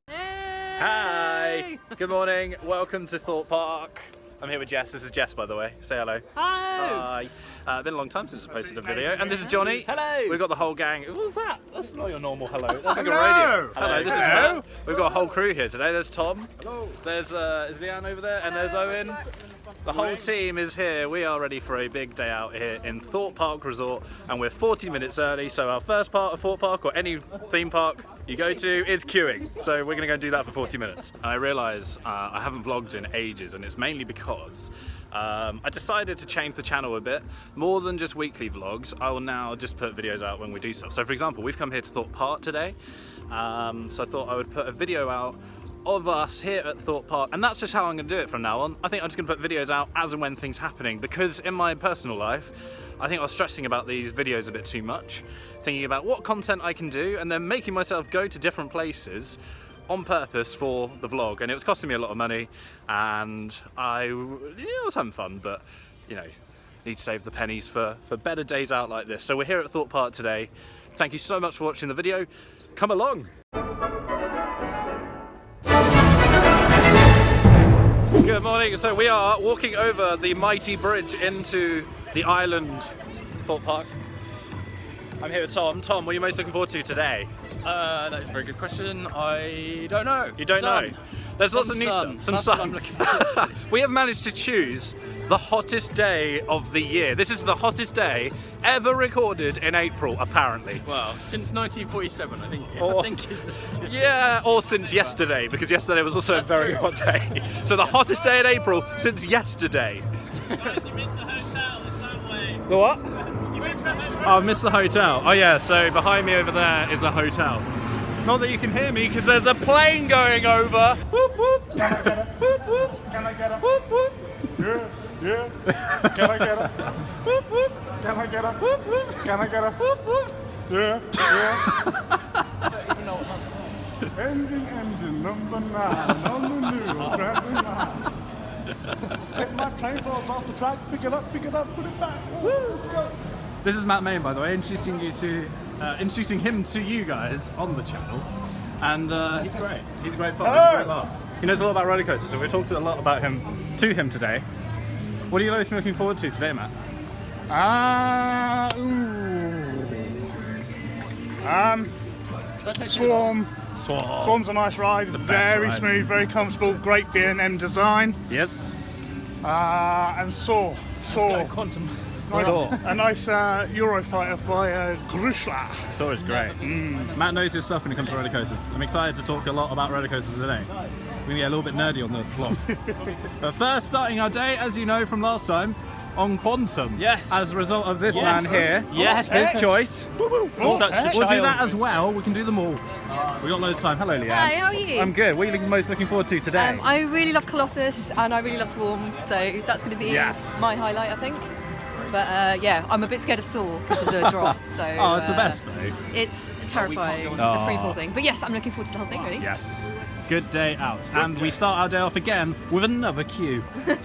Hey! Hi! Good morning, welcome to Thorpe Park. I'm here with Jess. This is Jess, by the way. Say hello. Hi! Hi. Been a long time since I posted a video. And this is Johnny. Hello! We've got the whole gang. What was that? That's not your normal hello. That's like a Hello! radio. Hello, this is Matt. We've got a whole crew here today. There's Tom. Hello. There's is Lianne over there, and there's Owen. The whole team is here. We are ready for a big day out here in Thorpe Park Resort, and we're 40 minutes early. So our first part of Thorpe Park, or any theme park you go to, is queuing. So we're gonna go do that for 40 minutes. And I realise I haven't vlogged in ages, and it's mainly because I decided to change the channel a bit. More than just weekly vlogs, I will now just put videos out when we do stuff. So for example, we've come here to Thorpe Park today, so I thought I would put a video out of us here at Thorpe Park, and that's just how I'm going to do it from now on. I think I'm just going to put videos out as and when things happening, because in my personal life, I think I was stressing about these videos a bit too much, thinking about what content I can do, and then making myself go to different places on purpose for the vlog, and it was costing me a lot of money, and I was having fun, but you know, need to save the pennies for better days out like this. So we're here at Thorpe Park today. Thank you so much for watching the video. Come along. Good morning. So we are walking over the mighty bridge into the island, Thorpe Park. I'm here with Tom. Tom, what are you most looking forward to today? That is a very good question. I don't know. You don't know? There's lots of new sun. stuff. Some That's sun. what I'm looking forward to. We have managed to choose the hottest day of the year. This is the hottest day ever recorded in April, apparently. Well, since 1947, I think is the statistic. Yeah, or since yesterday, because yesterday was also That's a very true. hot day. So the hottest day in April since yesterday. Guys, you missed the hotel, it's that way. The what? You missed the hotel. Oh, I've missed the hotel. Oh yeah, so behind me over there is a hotel. Not that you can hear me, because there's a plane going over. Whoop whoop. Can I get it? Whoop whoop. Can I get it? Whoop whoop. Yeah, yeah. Can I get it? Whoop whoop. Can I get it? Whoop whoop. Can I get it? Whoop whoop. Yeah, yeah. Engine, number 9 on the new traffic line. If my train falls off the track, pick it up, put it back. Woo, let's go. This is Matt Main, by the way, introducing him to you guys on the channel, and he's great. He's a great fun. He's a great laugh. He knows a lot about roller coasters, so we talked a lot about him today. What are you most looking forward to today, Matt? Swarm. Swarm's a nice ride. The best Very ride. smooth, very comfortable, great B&M design. Yes. And Saw. Quantum. Saw. A nice Eurofighter by Grusla. Saw is great. Matt knows his stuff when it comes to roller coasters. I'm excited to talk a lot about roller coasters today. We're gonna get a little bit nerdy on the vlog. But first, starting our day, as you know from last time, on Quantum. Yes. As a result of this Yes. man here. Yes. His choice. Such a We'll do that child. as well. We can do them all. We got loads of time. Hello, Lianne. Hi, how are you? I'm good. What are you most looking forward to today? I really love Colossus and I really love Swarm, so that's going to be Yes. my highlight, I think. But yeah, I'm a bit scared of Saw because of the drop. So Oh, it's the best though. It's terrifying, the Oh. free fall thing. But yes, I'm looking forward to the whole thing, really. Yes. Good day out. And we start our day off again with another queue. This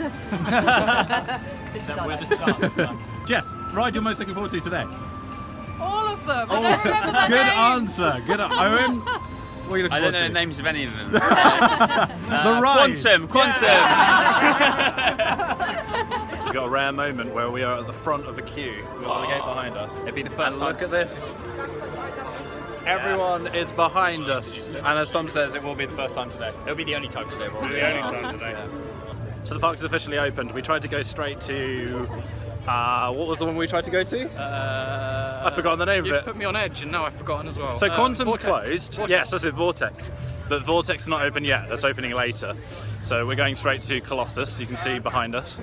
is our We're day. the start this time. Jess, ride you're most looking forward to today? All of them. I don't remember their Good names. answer. Good. Owen, what are you looking I don't know forward the to? names of any of them. The ride. Quantum. We've got a rare moment where we are at the front of a queue. We've got the gate behind us. It'd be the first And time. look at this. Everyone is behind us. And as Tom says, it will be the first time today. It'll be the only time today, probably. The only time today. So the park is officially opened. We tried to go straight to... what was the one we tried to go to? I've forgotten the name of You've it. put me on edge, and now I've forgotten as well. So Quantum's Vortex. closed. Vortex. Yes, that's it, Vortex. But Vortex is not open yet. That's opening later. So we're going straight to Colossus. You can see behind us.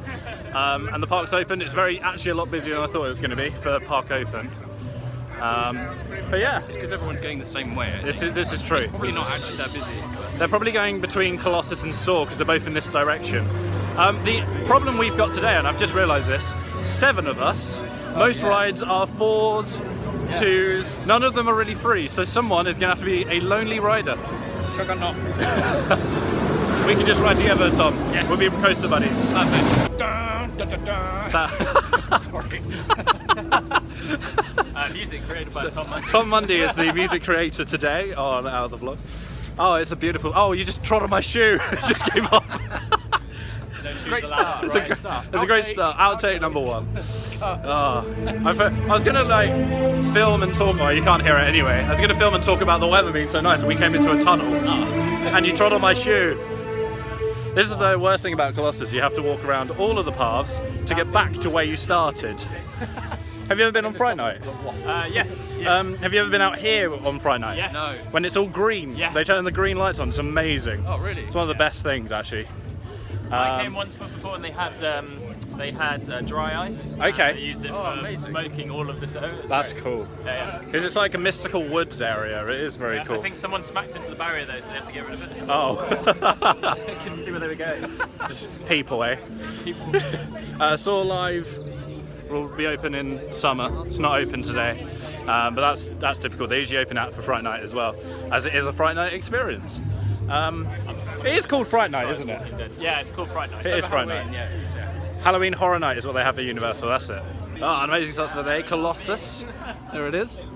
And the park's open. It's actually a lot busier than I thought it was going to be for park open. But yeah, It's because everyone's going the same way. this is true. Probably not actually that busy. They're probably going between Colossus and Saw because they're both in this direction. The problem we've got today, and I've just realised this, 7 of us. Most rides are 4s, 2s. None of them are really free. So someone is going to have to be a lonely rider. Sugar not. We can just ride together, Tom. Yes. We'll be coaster buddies. Perfect. Dun, dun, dun, dun. So, Sorry. Music created by Tom Mundy. Tom Mundy is the music creator today on Out of the Vlog. Oh, it's a beautiful. Oh, you just trod on my shoe. It just came off. Great start. It's a great start. Outtake number 1. Oh, I was gonna like film and talk. Oh, you can't hear it anyway. I was gonna film and talk about the weather being so nice, and we came into a tunnel, and you trod on my shoe. This is the worst thing about Colossus. You have to walk around all of the paths to get back to where you started. Have you ever been on Fright Night? Yes. Yeah. Have you ever been out here on Fright Night? Yes. No. When it's all green, Yes. they turn the green lights on. It's amazing. Oh, really? It's one of the best things, actually. I came once before and they had dry ice. Okay. They used it for smoking all of this. That's cool. Yeah. Because it's like a mystical woods area. It is very cool. I think someone smacked into the barrier though, so they had to get rid of it. Oh. I couldn't see where they were going. Just people, eh? People. Saw Live will be open in summer. It's not open today, but that's typical. They usually open out for Fright Night as well, as it is a Fright Night experience. It is called Fright Night, isn't it? Yeah, it's called Fright Night. It is Fright Night. Yeah, it is, yeah. Halloween Horror Night is what they have at Universal. That's it. Oh, an amazing start to the day. Colossus. There it is.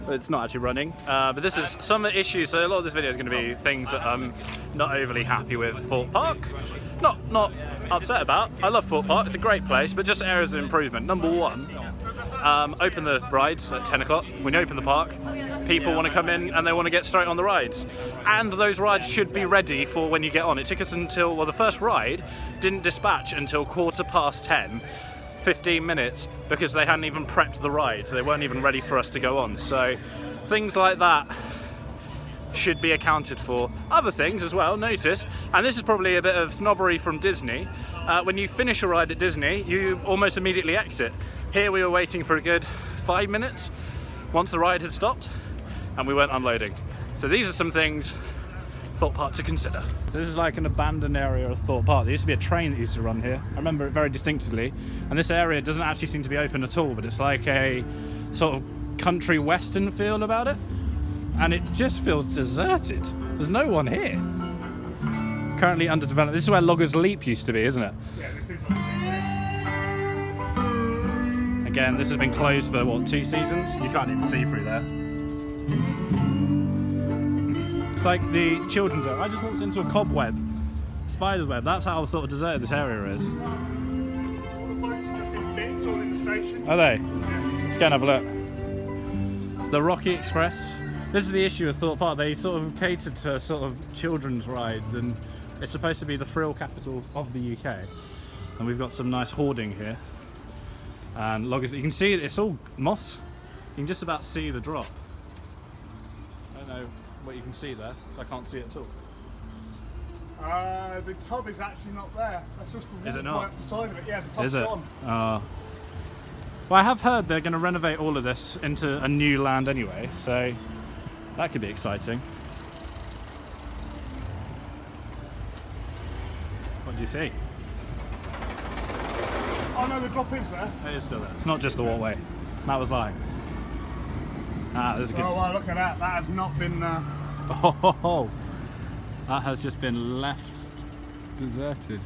But it's not actually running. But this is some issues. So a lot of this video is going to be things that I'm not overly happy with Thorpe Park. Not upset about. I love Thorpe Park. It's a great place, but just areas of improvement. Number 1, open the rides at 10 o'clock. When you open the park, people want to come in and they want to get straight on the rides. And those rides should be ready for when you get on. It took us until, well, the first ride didn't dispatch until 10:15. 15 minutes because they hadn't even prepped the rides. They weren't even ready for us to go on. So things like that should be accounted for. Other things as well, notice, and this is probably a bit of snobbery from Disney, when you finish a ride at Disney, you almost immediately exit. Here we were waiting for a good 5 minutes once the ride had stopped and we weren't unloading. So these are some things Thorpe Park to consider. So this is like an abandoned area of Thorpe Park. There used to be a train that used to run here. I remember it very distinctly. And this area doesn't actually seem to be open at all, but it's like a sort of country western feel about it. And it just feels deserted. There's no one here. Currently under development. This is where Loggers Leap used to be, isn't it? Yeah, this is Again, this has been closed for what, 2 seasons? You can't even see through there. It's like the children's area. I just walked into a cobweb, spider's web. That's how sort of deserted this area is. all the boats are just in bits all in the station. Are they? Let's go and have a look. The Rocky Express. This is the issue with Thorpe Park. They sort of catered to sort of children's rides, and it's supposed to be the thrill capital of the UK. And we've got some nice hoarding here. And loggers, you can see it's all moss. You can just about see the drop. I don't know what you can see there, so I can't see it at all. The tub is actually not there. That's just the Is it wall not? right beside of it. Yeah, the tub's Is it? gone. Well, I have heard they're going to renovate all of this into a new land anyway, so that could be exciting. What do you see? Oh no, the drop is there. It is still there. It's not just the walkway. That was lying. Ah, there's a good. Oh wow, look at that. That has not been. Oh, that has just been left deserted.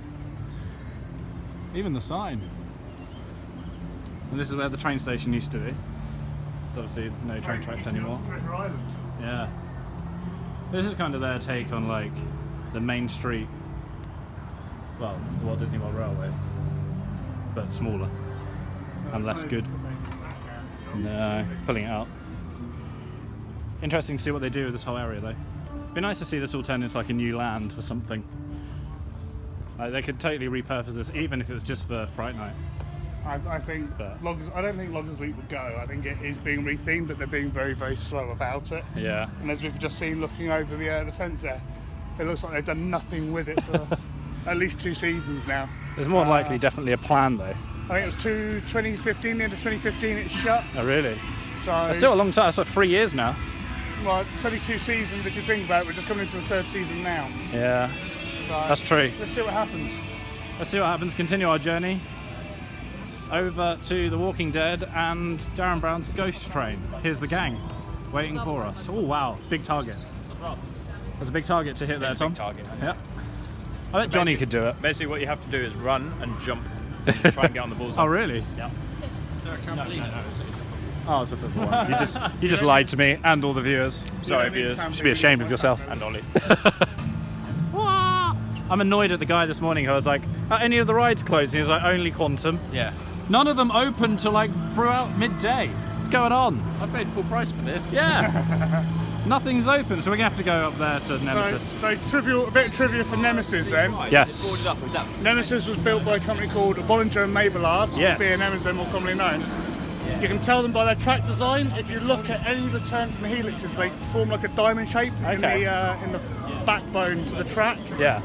Even the sign. And this is where the train station used to be. It's obviously no train tracks anymore. Treasure Island. Yeah. This is kind of their take on like the main street. Well, the Walt Disney World Railway, but smaller and less good. No, pulling it out. Interesting to see what they do with this whole area though. Be nice to see this all turn into like a new land for something. Like they could totally repurpose this, even if it was just for Fright Night. I think Loggers. I don't think Loggers Leap would go. I think it is being rethemed, but they're being very, very slow about it. Yeah. And as we've just seen, looking over the fence there, it looks like they've done nothing with it for at least 2 seasons now. There's more than likely definitely a plan though. I think it was 2015. The end of 2015, it shut. Oh really? So That's still a long time. It's like 3 years now. well, it's only 2 seasons if you think about it. We're just coming into the 3rd season now. Yeah. So That's true. let's see what happens. Let's see what happens. Continue our journey over to The Walking Dead and Darren Brown's Ghost Train. Here's the gang waiting for us. Oh wow, big target. There's a big target to hit there, It's a Tom. big target. Yeah. I bet Johnny could do it. Basically, what you have to do is run and jump, and try and get on the bullseye. Oh really? Yeah. Is there a trampoline? Oh, it's a football one. You just lied to me and all the viewers. Sorry, viewers. You should be ashamed of yourself. And Ollie. I'm annoyed at the guy this morning who was like, are any of the rides closed? And he was like, only Quantum. Yeah. None of them open till like throughout midday. What's going on? I paid full price for this. Yeah. Nothing's open, so we're gonna have to go up there to Nemesis. So a bit of trivia for Nemesis then. Yes. Nemesis was built by a company called Bollinger and Maybellard, Yes. B&M as they're more commonly known. You can tell them by their track design. If you look at any of the turns and the helixes, they form like a diamond shape in the backbone to the track. Yeah.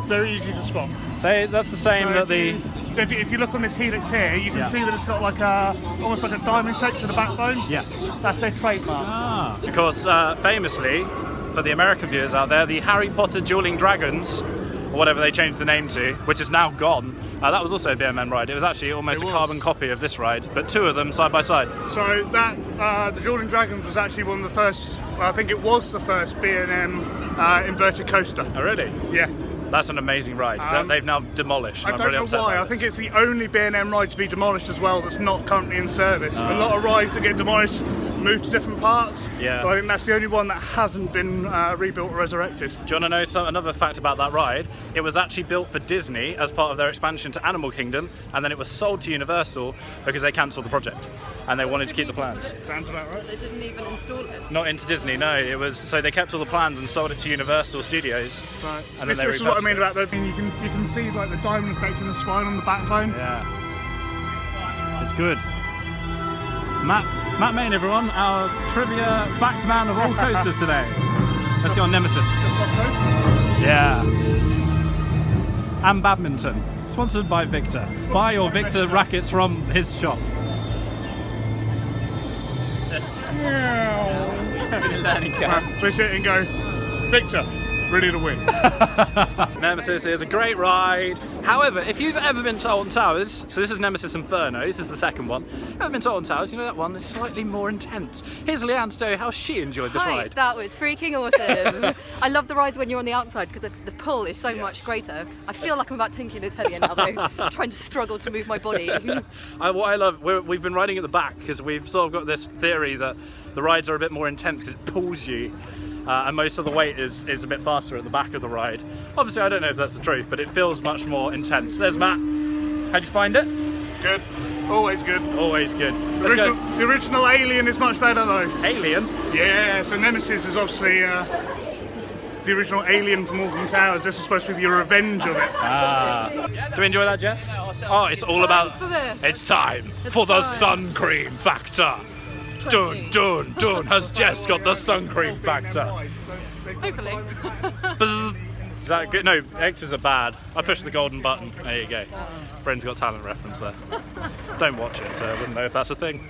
Very easy to spot. That's the same that the. So if you look on this helix here, you can see that it's got like almost like a diamond shape to the backbone. Yes. That's their trademark. Ah. Of course, famously, for the American viewers out there, the Harry Potter Dueling Dragons, or whatever they changed the name to, which is now gone, that was also a B&M ride. It was actually almost a carbon copy of this ride, but two of them side by side. So that the Dueling Dragons was actually one of the first. I think it was the first B&M inverted coaster. Oh, really? Yeah. That's an amazing ride that they've now demolished. I don't know why. I think it's the only B&M ride to be demolished as well that's not currently in service. A lot of rides that get demolished move to different parts. Yeah. But I think that's the only one that hasn't been rebuilt or resurrected. Do you want to know another fact about that ride? It was actually built for Disney as part of their expansion to Animal Kingdom, and then it was sold to Universal because they cancelled the project and they wanted to keep the plans. Sounds about right. They didn't even install it. Not into Disney, no. It was so they kept all the plans and sold it to Universal Studios. Right. And This then they is what I repurposed mean it. about that. You can see like the diamond effect in the spine on the backbone. Yeah. It's good. Matt Main, everyone, our trivia fact man of all coasters today. Let's go on Nemesis. Just like coasters. Yeah. And badminton. Sponsored by Victor. Buy your Victor rackets from his shop. Push it and go, Victor, ready to win. Nemesis is a great ride. However, if you've ever been to Alton Towers, so this is Nemesis Inferno, this is the second one. Ever been to Alton Towers, you know that one is slightly more intense. Here's Lianne to tell you how she enjoyed this Hi, ride. that was freaking awesome. I love the rides when you're on the outside because the pull is so much greater. I feel like I'm about 10 kilos heavier now though, trying to struggle to move my body. What I love, we've been riding at the back because we've sort of got this theory that the rides are a bit more intense because it pulls you. And most of the weight is a bit faster at the back of the ride. Obviously, I don't know if that's the truth, but it feels much more intense. There's Matt. How'd you find it? Good. Always good. Always good. Let's go. The original Alien is much better though. Alien? Yeah, so Nemesis is obviously the original Alien from Alton Towers. This is supposed to be the revenge of it. Do you enjoy that, Jess? Oh, it's all about... for this. It's time for the sun cream factor. Dun, dun, dun. Has Jess got the sun cream factor? Hopefully. Buzz. Is that good? No, X's are bad. I pushed the golden button. There you go. Bren's got talent reference there. Don't watch it, so I wouldn't know if that's a thing.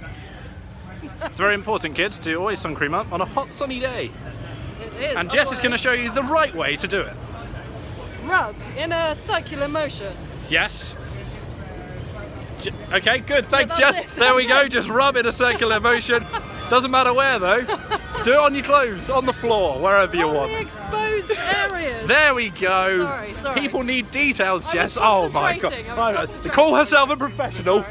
It's very important, kids, to always sun cream up on a hot, sunny day. It is. And Jess is going to show you the right way to do it. Rub in a circular motion. Yes. Okay, good. Thanks, that's Jess. it. There we go. Just rub in a circular motion. Doesn't matter where, though. Do it on your clothes, on the floor, wherever you On want. the exposed areas. There we go. Sorry. People need details, I Jess. was Oh my concentrating, I god. was concentrating. Call herself a professional.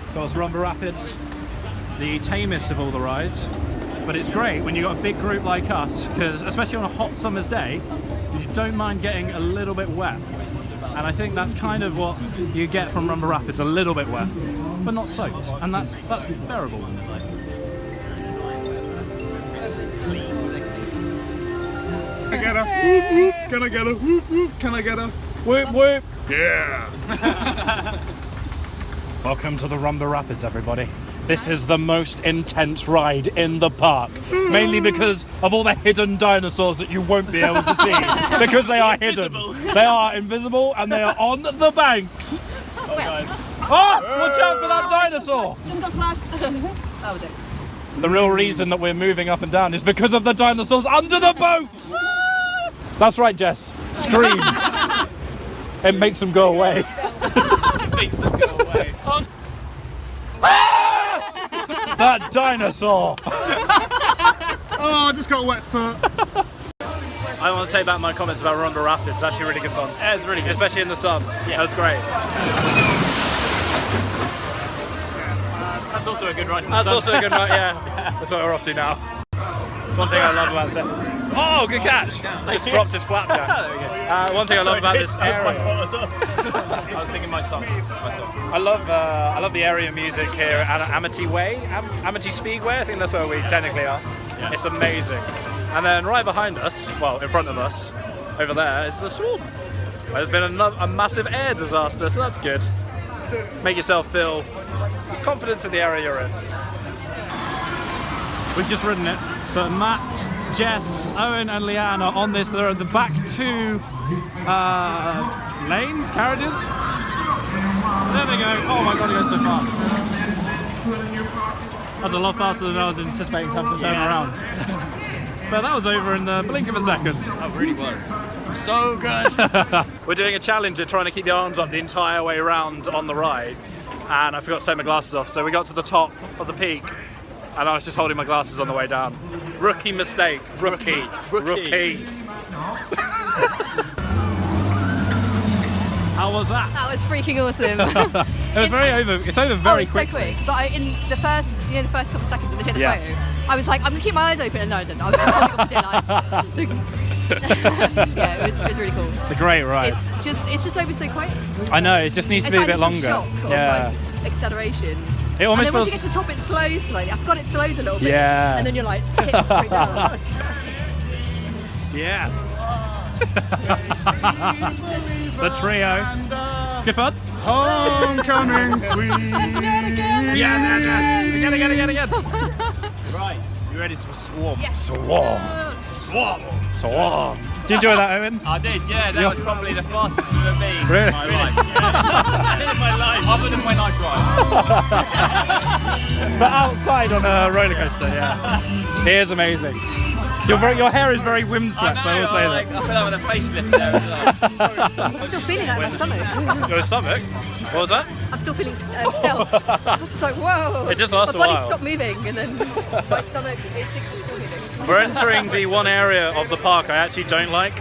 Of course, Rumba Rapids, the tamest of all the rides. But it's great when you've got a big group like us, because especially on a hot summer's day, you don't mind getting a little bit wet. And I think that's kind of what you get from Rumba Rapids, a little bit wet, but not soaked. And that's bearable. Can I get a whoop whoop? Can I get a whoop whoop? Can I get a Whoop whoop! yeah? Welcome to the Rumba Rapids, everybody. This is the most intense ride in the park, mainly because of all the hidden dinosaurs that you won't be able to see, because they are hidden. They are invisible and they are on the banks. Oh, guys. Oh, watch out for that dinosaur! Just got smashed. That was it. The real reason that we're moving up and down is because of the dinosaurs under the boat! That's right, Jess. Scream. It makes them go away. It makes them go away. That dinosaur! Oh, I just got a wet foot. I want to take back my comments about Ronda Rapids. It's actually really good fun. Yeah, it's really good. Especially in the sun. Yes. That was great. That's also a good ride. That's also a good night, yeah. That's what we're off to now. That's one thing I love about it. Oh, good catch! Just dropped his flapjack. There we go. One thing I love about this That was my area. fault as well. I was singing my song myself. I love the area music here at Amity Way, Amity Speedway. I think that's where we technically are. Yeah. It's amazing. And then right behind us, well, in front of us, over there is the Swarm. There's been a massive air disaster, so that's good. Make yourself feel confident in the area you're in. We've just ridden it, but Matt, Jess, Owen and Lianne are on this. They're at the back two lanes, carriages. There they go. Oh my god, it goes so fast. That's a lot faster than I was anticipating to have to turn around. But that was over in the blink of a second. That really was. So good. We're doing a challenge of trying to keep the arms up the entire way around on the ride. And I forgot to take my glasses off, so we got to the top of the peak. And I was just holding my glasses on the way down. Rookie mistake. Rookie. How was that? That was freaking awesome. It was very over. It's over very it's quick. so quick. But in the first couple of seconds when they took the Yeah. photo, I was like, I'm gonna keep my eyes open, and no, I didn't. I was just holding up the life. Yeah, it was really cool. It's a great ride. It's just over so quick. I know. It just needs to It's be like a bit longer. Shock of like acceleration. It And almost then once feels. you get to the top, it slows slightly. I forgot it slows a little bit. Yeah. And then you're like tips straight down. Yes. The trio. Good fun. Homecoming queen. Yeah. Again. Right, you ready for Swarm? Yes. Swarm. Did you enjoy that, Owen? I did, yeah. That was probably the fastest I've ever been Really? in my life. Yeah. In my life. Other than when I drive. But outside on a roller coaster, yeah. It is amazing. Your hair is very windswept, I will say I feel like with a facelift there as well. I'm still feeling that in my stomach. Your stomach? What was that? I'm still feeling stealth. I was just like, whoa. It just lasts my a body while. stopped moving, and then my stomach, it thinks it's still moving. We're entering the one area of the park I actually don't like,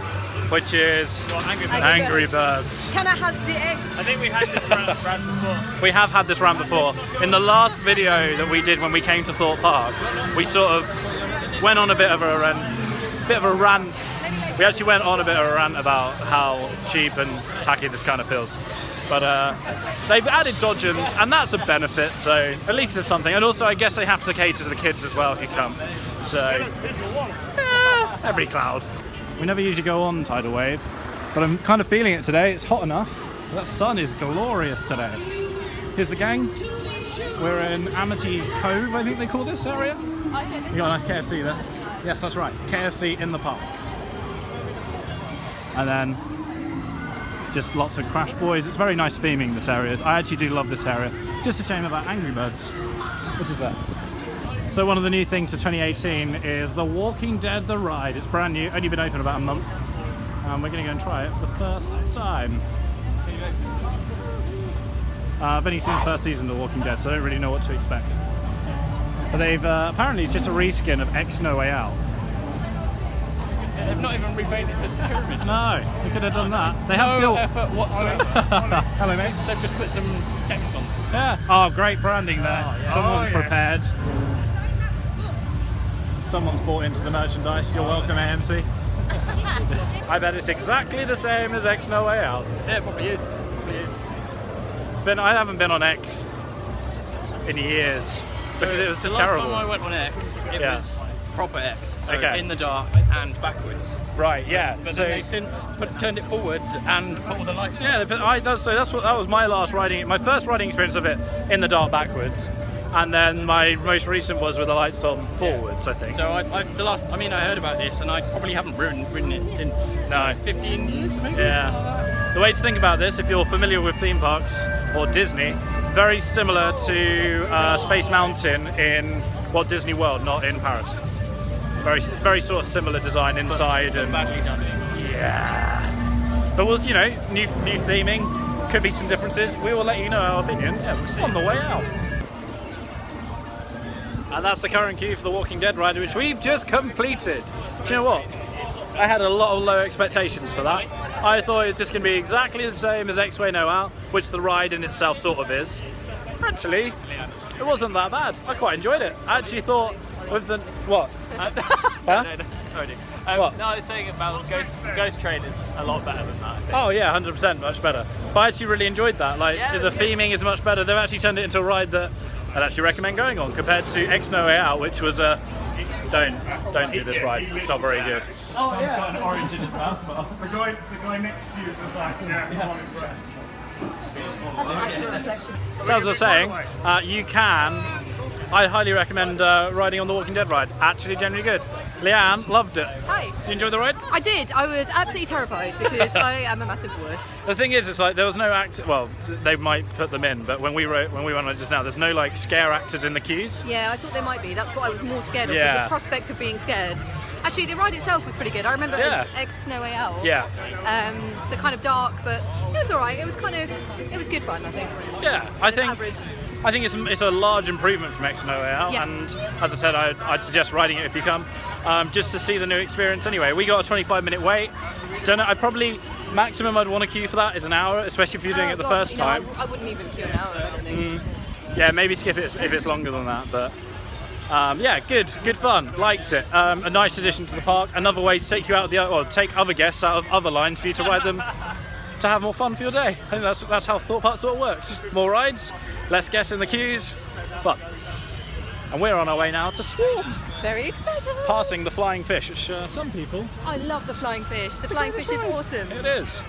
which is Angry Birds. Can I have the eggs? I think we had this round before. We have had this rant before. In the last video that we did when we came to Thorpe Park, we sort of went on a bit of a rant. We actually went on a bit of a rant about how cheap and tacky this kind of feels. But they've added dodgems, and that's a benefit, so at least there's something. And also, I guess they have to cater to the kids as well who come. So, every cloud. We never usually go on Tidal Wave, but I'm kind of feeling it today. It's hot enough. That sun is glorious today. Here's the gang. We're in Amity Cove, I think they call this area. You got a nice KFC there. Yes, that's right. KFC in the park. And then just lots of Crash Boys. It's very nice theming, this area. I actually do love this area. Just a shame about Angry Birds. Which is that? So one of the new things for 2018 is The Walking Dead The Ride. It's brand new, only been open about a month. And we're going to go and try it for the first time. I've only seen the first season of The Walking Dead, so I don't really know what to expect. But they've apparently it's just a reskin of X No Way Out. They've not even repainted the pyramid. No, they could have done that. They have built. effort whatsoever. Hello, mate. They've just put some text on. Yeah. Oh, great branding there. Oh, yeah. Someone's Oh, yes. prepared. Someone's bought into the merchandise. You're welcome, AMC. I bet it's exactly the same as X No Way Out. Yeah, it probably is. It's been. I haven't been on X in years because it was just the last terrible. time I went on X, it Yeah. was proper X, so Okay. in the dark and backwards. Right. Yeah. But so then they since turned it forwards and put all the lights on. yeah, that was my last riding. My first riding experience of it in the dark backwards, and then my most recent was with the lights on forwards. I think. So I heard about this and I probably haven't ridden it since No. 15 years maybe. Yeah. The way to think about this, if you're familiar with theme parks or Disney, it's very similar to Space Mountain in Walt Disney World, not in Paris. Very sort of similar design inside and Badly done it. yeah. But was new theming, could be some differences. We will let you know our opinions we'll see. on the way out. And that's the current queue for the Walking Dead ride, which we've just completed. Do you know what? I had a lot of low expectations for that. I thought it was just going to be exactly the same as X-Way No Out, which the ride in itself sort of is. Actually, it wasn't that bad. I quite enjoyed it. I actually thought with the what? No, sorry. Dude. What? No, I was saying about Ghost Train is a lot better than that. I think. Oh yeah, 100% much better. But I actually really enjoyed that. Like Yeah, it the was good. theming is much better. They've actually turned it into a ride that I'd actually recommend going on compared to X No Way Out, which was a don't do this ride. It's not very good. Oh, yeah. He's got an orange in his mouth. But... The guy next to you is just like, yeah, I'm impressed. That's an accurate reflection. So as I was saying, I highly recommend riding on the Walking Dead ride. Actually, generally good. Lianne loved it. Hi. You enjoyed the ride? I did. I was absolutely terrified because I am a massive wuss. The thing is, it's like there was no act. Well, they might put them in, but when we went on it just now, there's no like scare actors in the queues. Yeah, I thought there might be. That's what I was more scared of, was Yeah. the prospect of being scared. Actually, the ride itself was pretty good. I remember it Yeah. was X No Way Out. Yeah. So kind of dark, but it was alright. It was good fun, I think. Yeah, I think. Average. I think it's a large improvement from X No Way Out, Yes. and as I said, I'd suggest riding it if you come, just to see the new experience. Anyway, we got a 25-minute wait. Don't know. I probably maximum I'd want to queue for that is an hour, especially if you're doing Oh, it the God, first you know, time. I wouldn't even queue an hour, I don't think. Yeah, maybe skip it if it's longer than that, but. Yeah, good fun. Liked it. A nice addition to the park. Another way to take you out of take other guests out of other lines for you to ride them to have more fun for your day. I think that's how Thorpe Park sort of works. More rides, less guests in the queues, fun. And we're on our way now to Swarm, Very excited. passing the flying fish, which some people. I love the flying fish. The flying fish is awesome. It is.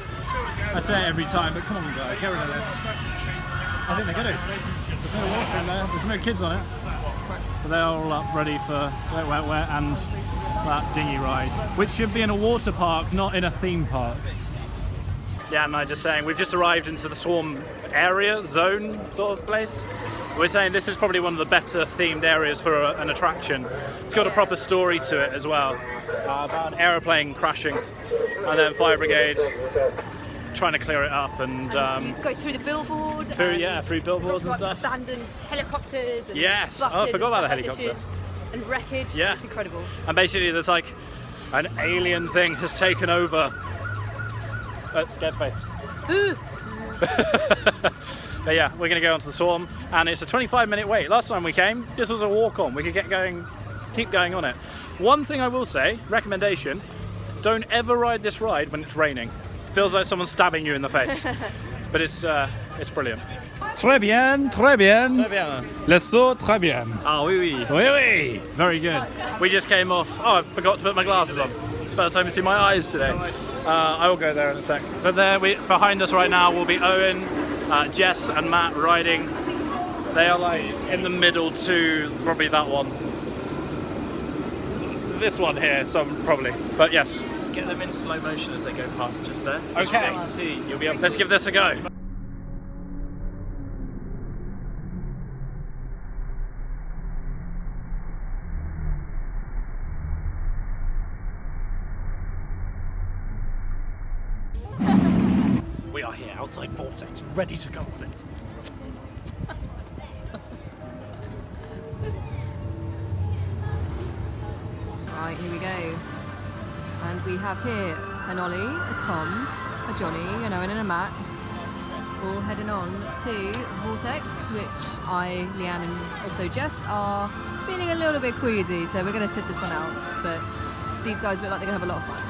I say it every time, but come on, guys, get rid of this. I think they're gonna. There's no water in there. There's no kids on it. So they're all up ready for wet, and that dinghy ride, which should be in a water park, not in a theme park. Yeah, and I'm just saying, we've just arrived into the Swarm area, zone sort of place. We're saying this is probably one of the better themed areas for an attraction. It's got a proper story to it as well, about an aeroplane crashing, and then fire brigade trying to clear it up, and You go through the billboard. through and billboards there's and also, like, stuff. abandoned helicopters and Yes. buses Oh, I forgot about the and helicopter. dishes and wreckage. Yeah. It's incredible. And basically there's like an alien thing has taken over. Scared face. But yeah, we're gonna go onto the Swarm, and it's a 25-minute wait. Last time we came, this was a walk-on. We could keep going on it. One thing I will say, recommendation: don't ever ride this ride when it's raining. Feels like someone's stabbing you in the face. But it's brilliant. Très bien, très bien. Très bien. Le saut, très bien. Ah, oui, oui. Oui, oui. Very good. We just came off. Oh, I forgot to put my glasses on. It's the first time you see my eyes today. I will go there in a sec. But behind us right now will be Owen, Jess, and Matt riding. They are like in the middle to probably that one. This one here, probably. But yes. Get them in slow motion as they go past just there. Okay. You'll be able to see. You'll be able to Let's give this a go. We are here outside Vortex, ready to go on it. Right, here we go. And we have here an Ollie, a Tom, a Johnny, an Owen and a Matt, all heading on to Vortex, which I, Lianne and also Jess are feeling a little bit queasy, so we're going to sit this one out. But these guys look like they're going to have a lot of fun.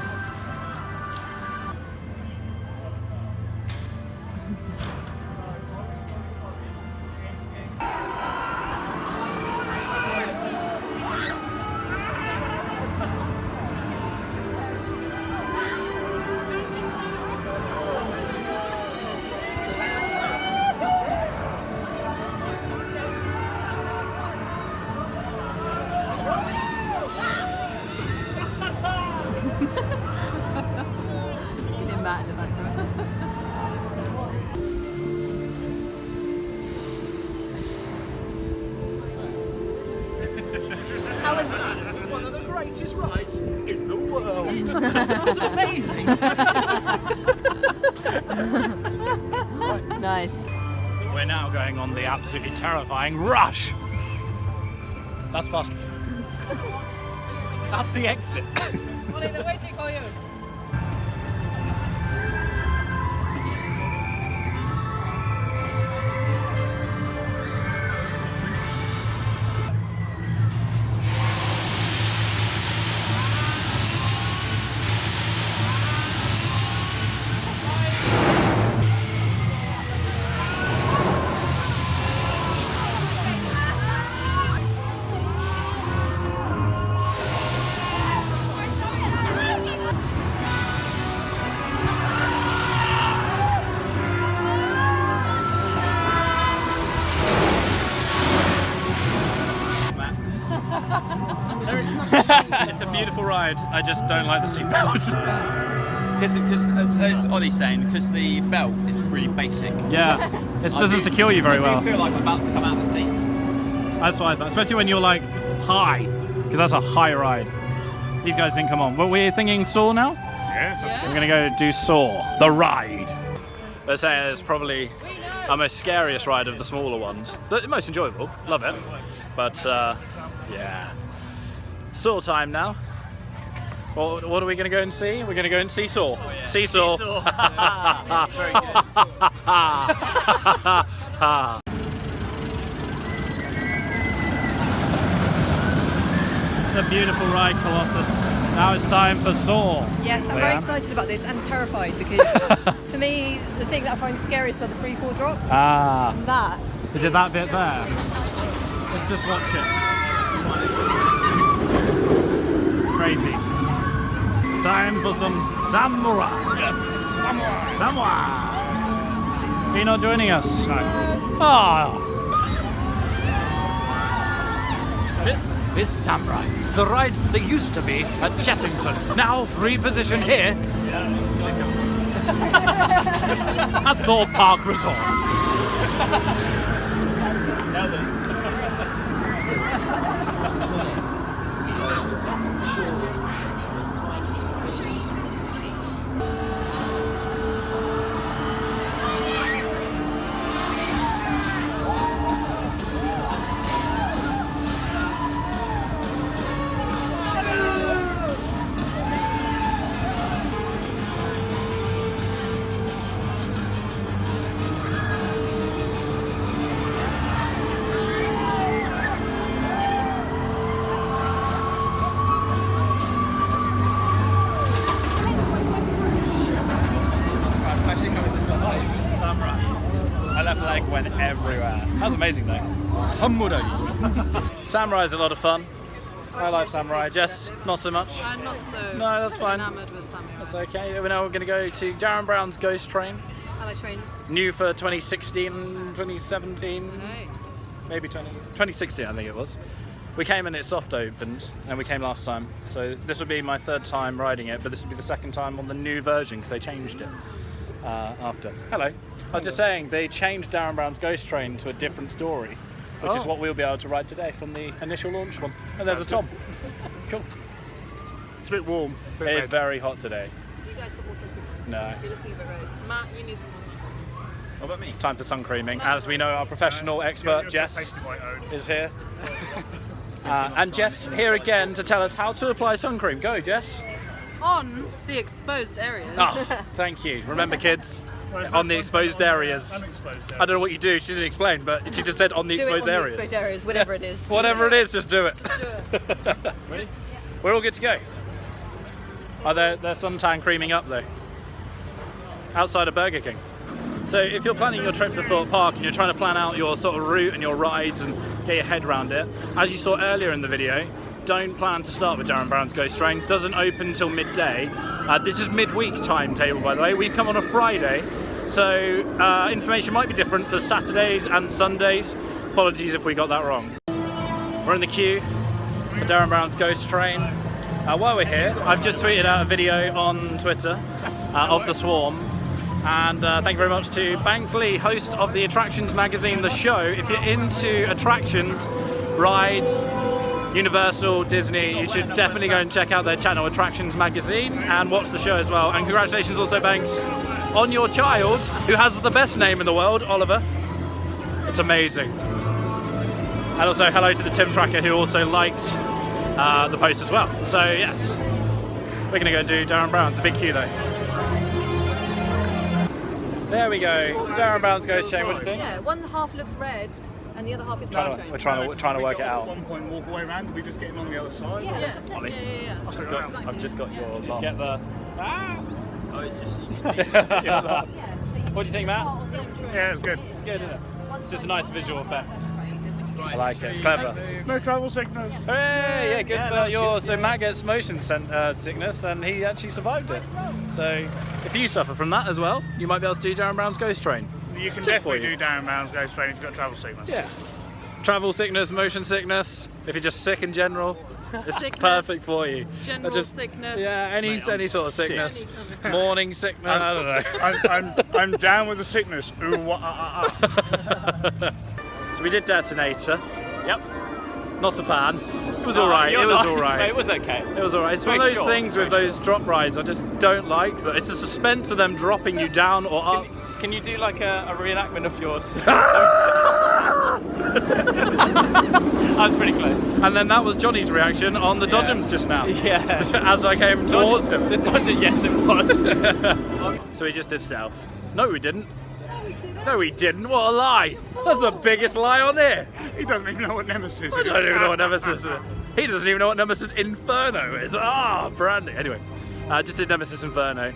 Getting Matt in the background. How was it? It's one of the greatest rides in the world. It's amazing. Nice. We're now going on the absolutely terrifying Rush. That's fast. That's the exit. Ollie, they're waiting for you. It's a beautiful ride. I just don't like the seatbelts. Because as Ollie's saying, because the belt is really basic. Yeah, it doesn't secure you very I well. do feel like I'm about to come out of the seat. That's what I thought, especially when you're like high, because that's a high ride. These guys didn't come on. But we're thinking Saw now? Yes, that's We're gonna go do Saw, the ride. They're saying it's probably our most scariest ride of the smaller ones. The most enjoyable, love it. But yeah. Saw time now. Well, what are we going to go and see? We're going to go and see Saw. See Saw. Very good. It's a beautiful ride, Colossus. Now it's time for Saw. Yes, I'm very excited about this and terrified because for me, the thing that I find scariest are the free-fall drops. Ah, That. is it that bit there? Let's just watch it. Crazy. Time for some samurai. Yes, samurai. Samurai. Are you not joining us? No. Ah. This is Samurai, the ride that used to be at Chessington, now repositioned here at Thorpe Park Resort. My left leg went everywhere. That was amazing though. Samurai. Samurai is a lot of fun. I like Samurai. Jess, not so much. I'm not so No, that's fine. enamored with Samurai. That's okay. Now we're going to go to Darren Brown's Ghost Train. I like trains. New for 2016, 2017, Hey. maybe 2016 I think it was. We came and it soft opened, and we came last time. So this would be my third time riding it, but this would be the second time on the new version because they changed it after. Hello. I was just saying, they changed Darren Brown's Ghost Train to a different story, which is what we'll be able to ride today from the initial launch one. And there's a Tom. Cool. It's a bit warm. It is very hot today. You guys put more sun cream. No. You're looking a bit red. Matt, you need some more. What about me? Time for sun creaming. As we know, our professional expert Jess Tasty white own. is here. And Jess here again to tell us how to apply sun cream. Go, Jess. On the exposed areas. Oh, thank you. Remember, kids, on the exposed areas. Unexposed I don't know what you do. She didn't explain, but she just said on the Do exposed it on areas. the exposed areas, whatever it is. Whatever it is, just do it. Ready? We're all good to go. Oh, they're suntan creaming up though. Outside of Burger King. So if you're planning your trip to Thorpe Park and you're trying to plan out your sort of route and your rides and get your head around it, as you saw earlier in the video, don't plan to start with Darren Brown's Ghost Train. Doesn't open until midday. This is midweek timetable, by the way. We've come on a Friday, so information might be different for Saturdays and Sundays. Apologies if we got that wrong. We're in the queue for Darren Brown's Ghost Train. While we're here, I've just tweeted out a video on Twitter of the Swarm. And thank you very much to Banksley, host of the Attractions magazine, The Show. If you're into attractions, rides, Universal, Disney, you should definitely go and check out their channel, Attractions Magazine, and watch the show as well. And congratulations also, Banks, on your child, who has the best name in the world, Oliver. It's amazing. And also hello to the Tim Tracker, who also liked the post as well. So yes, we're gonna go do Darren Brown's. A big queue though. There we go. Darren Brown's Ghost Chain. What do you think? Yeah, one half looks red and the other half is We're light. trying to work it At out. one point, walk away round. Are we just getting on the other side? Yeah, or- that's what I'm Ollie. saying. I've just got your. Just get the. Oh, it's just What Yeah, so do you think, Matt? Yeah, it's good. It's good, isn't it? It's just a nice visual effect. I like it. It's clever. No travel sickness. Hey, yeah, good Yeah, for that's yours. So Matt gets motion sickness, and he actually survived it. So if you suffer from that as well, you might be able to do Darren Brown's Ghost Train. You can Tip for definitely you. do Darren Brown's Ghost Train if you've got travel sickness. Yeah. Travel sickness, motion sickness. If you're just sick in general, it's Sickness, perfect for you. general Just- sickness. Yeah, any sort of sick. sickness. Morning sickness. I don't know. I'm down with the sickness. Ooh, So we did Detonator. Yep. Not a fan. It was alright. You're It was not. alright. It was okay. It was alright. It's one of Very those short, things with very those drop rides I just don't like. That it's the suspense of them dropping you down or up. Can you do like a reenactment of yours? I was pretty close. And then that was Johnny's reaction on the Dodgems just now. Yes. As I came towards him. The Dodger, yes, it was. So we just did stealth. No, we didn't. No, we didn't. What a lie. That's the biggest lie on here. He doesn't even know what Nemesis is. I don't even know what Nemesis is. He doesn't even know what Nemesis Inferno is. Brandy. Anyway, just did Nemesis Inferno.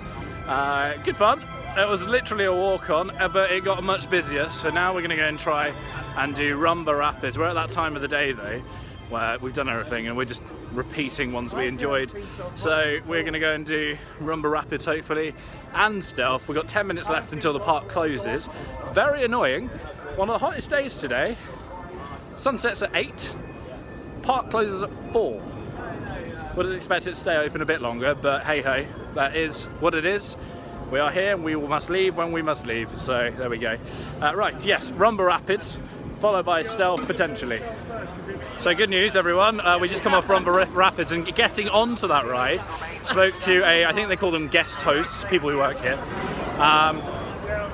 Good fun. It was literally a walk on, but it got much busier. So now we're going to go and try and do Rumba Rapids. We're at that time of the day though, where we've done everything and we're just repeating ones we enjoyed. So we're going to go and do Rumba Rapids hopefully, and stealth. We've got 10 minutes left until the park closes. Very annoying. One of the hottest days today. Sunset's at 8. Park closes at 4. Would have expected it to stay open a bit longer, but hey ho, that is what it is. We are here and we must leave when we must leave. So there we go. Right, yes, Rumba Rapids, followed by stealth potentially. So good news, everyone. We just come off Rumba Rapids and getting onto that ride, spoke to I think they call them guest hosts, people who work here.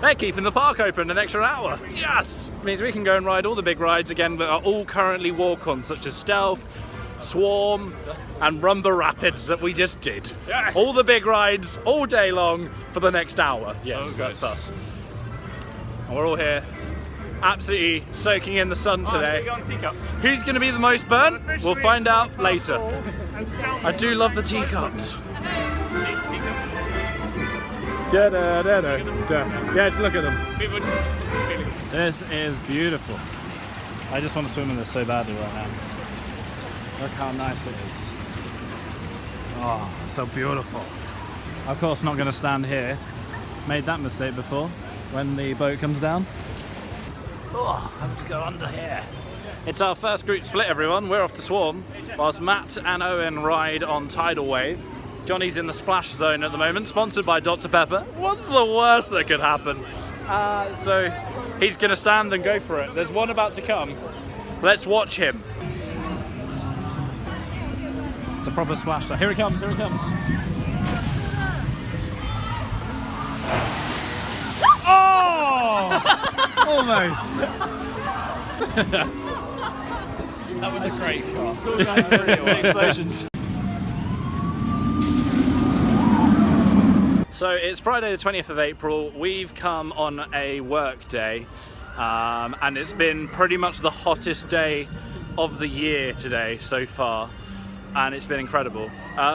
They're keeping the park open an extra hour. Yes! Means we can go and ride all the big rides again that are all currently walk-ons, such as Stealth, Swarm, and Rumba Rapids that we just did. Yes! All the big rides, all day long, for the next hour. Yes, So good. that's us. And we're all here, absolutely soaking in the sun Should we today. go on teacups? Who's going to be the most burnt? We'll find out later. I do love the teacups. Teacups. Da, da, da, da, da. Yes, look at them. People just feeling. This is beautiful. I just want to swim in this so badly right now. Look how nice it is. Oh, so beautiful. Of course, not going to stand here. Made that mistake before when the boat comes down. Oh, let's go under here. It's our first group split, everyone. We're off to Swarm, whilst Matt and Owen ride on Tidal Wave. Johnny's in the splash zone at the moment, sponsored by Dr. Pepper. What's the worst that could happen? So he's going to stand and go for it. There's one about to come. Let's watch him. It's a proper splash zone. Here he comes, here he comes. Oh! Almost. That was a great shot. Explosions. So it's Friday the 20th of April. We've come on a work day, and it's been pretty much the hottest day of the year today so far, and it's been incredible.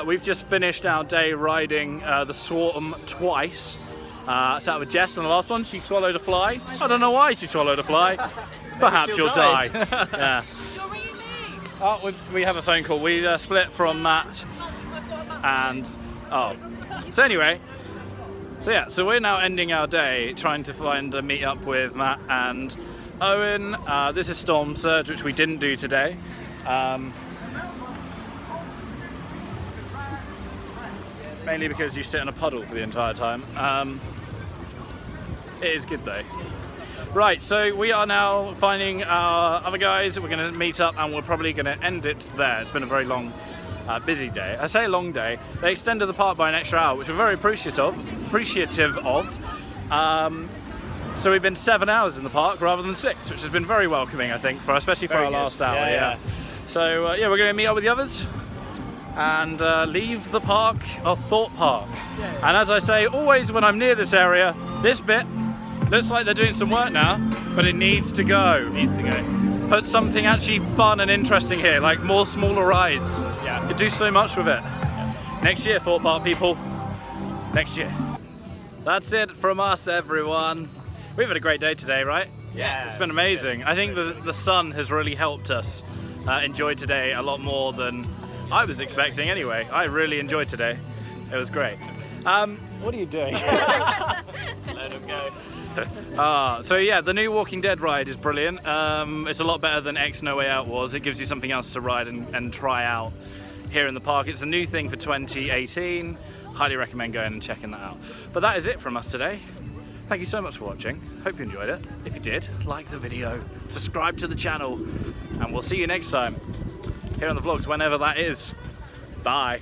We've just finished our day riding the Swarm twice. Sat with Jess on the last one. She swallowed a fly. I don't know why she swallowed a fly. Perhaps you'll die. Yeah. Oh, we have a phone call. We split from Matt and so anyway, so we're now ending our day trying to find a meet up with Matt and Owen. This is Storm Surge, which we didn't do today. Mainly because you sit in a puddle for the entire time. It is good though. Right, so we are now finding our other guys. We're going to meet up and we're probably going to end it there. It's been a very long, busy day. I say long day. They extended the park by an extra hour, which we're very appreciative of. So we've been 7 hours in the park rather than 6, which has been very welcoming, I think, especially for our last hour. Yeah. So we're going to meet up with the others. and leave the park of Thorpe Park. And as I say, always when I'm near this area, this bit looks like they're doing some work now, but it needs to go. Needs to go. Put something actually fun and interesting here, like more smaller rides. Yeah. Could do so much with it. Next year, Thorpe Park people. Next year. That's it from us, everyone. We've had a great day today, right? Yes. It's been amazing. I think the sun has really helped us enjoy today a lot more than I was expecting anyway. I really enjoyed today. It was great. What are you doing? Let him go. So yeah, the new Walking Dead ride is brilliant. It's a lot better than X No Way Out was. It gives you something else to ride and try out here in the park. It's a new thing for 2018. Highly recommend going and checking that out. But that is it from us today. Thank you so much for watching. Hope you enjoyed it. If you did, like the video, subscribe to the channel, and we'll see you next time here on the vlogs, whenever that is. Bye.